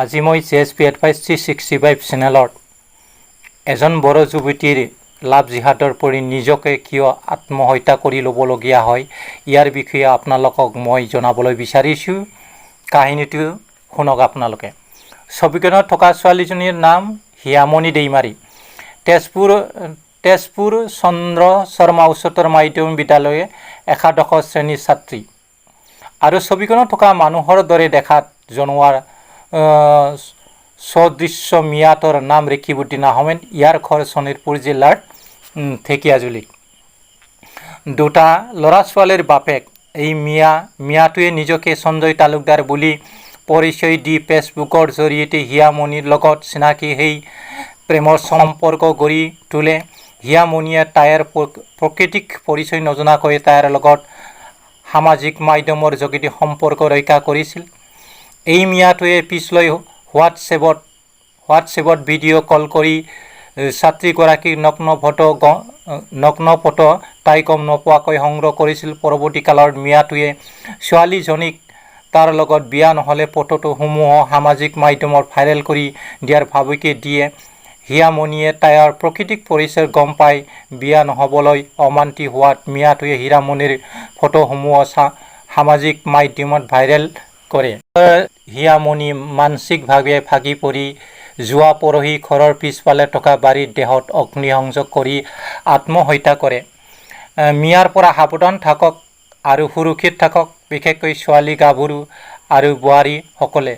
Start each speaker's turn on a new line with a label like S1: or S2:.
S1: আজি মই CSP Advice 365 চেনেলত এজন বড়ো যুৱতীৰ লাভ জিহাদৰ পৰি নিজকে কিয় আত্মহত্যা কৰি ল'বলগীয়া হয় ইয়াৰ বিষয়ে আপোনালোকক মই জনাবলৈ বিচাৰিছোঁ। কাহিনীটো শুনক আপোনালোকে। ছবিখনত থকা ছোৱালীজনীৰ নাম হিয়ামণি দৈমাৰী। তেজপুৰ চন্দ্ৰ শৰ্মা উচ্চতৰ মাধ্যমিক বিদ্যালয়ে একাদশ শ্ৰেণীৰ ছাত্ৰী। আৰু ছবিখনত থকা মানুহৰ দৰে দেখাত জনোৱাৰ সদৃশ্য মিয়াটোৰ নাম ৰেকিবুদ্দিন আহমেদ। ইয়াৰ ঘৰ শোণিতপুৰ জিলাৰ ঢেকীয়াজুলিত। দুটা ল'ৰা ছোৱালীৰ বাপেক এই মিয়াটোৱে নিজকে সঞ্জয় তালুকদাৰ বুলি পৰিচয় দি ফেচবুকৰ জৰিয়তে হিয়ামণিৰ লগত চিনাকি হৈ প্ৰেমৰ সম্পৰ্ক গঢ়ি তোলে। হিয়ামণিয়ে তাইৰ প্ৰকৃতিক পৰিচয় নজনাকৈ তাইৰ লগত সামাজিক মাধ্যমৰ যোগেদি সম্পৰ্ক ৰক্ষা কৰিছিল। এই মিয়াটোৱে পিছলৈ হোৱাটছএপত ভিডিঅ' কল কৰি ছাত্ৰীগৰাকীৰ নগ্ন ফটো তাই গম নোপোৱাকৈ সংগ্ৰহ কৰিছিল। পৰৱৰ্তী কালত মিয়াটোৱে ছোৱালীজনীক তাৰ লগত বিয়া নহ'লে ফটোসমূহ সামাজিক মাধ্যমত ভাইৰেল কৰি দিয়াৰ ভাবুকি দিয়ে। হিয়ামণিয়ে তাইৰ প্ৰকৃতিক পৰিচয় গম পাই বিয়া নহ'বলৈ অমান্তি হোৱাত মিয়াটোৱে হিয়ামণিৰ ফটোসমূহ সামাজিক মাধ্যমত ভাইৰেল কৰে। হিয়ামণি মানসিকভাৱে ভাগি পৰি যোৱা পৰহি ঘৰৰ পিছফালে থকা বাৰীত দেহত অগ্নিসংযোগ কৰি আত্মহত্যা কৰে। মিয়াৰ পৰা সাৱধান থাকক আৰু সুৰক্ষিত থাকক, বিশেষকৈ ছোৱালী, গাভৰু আৰু বোৱাৰীসকলে।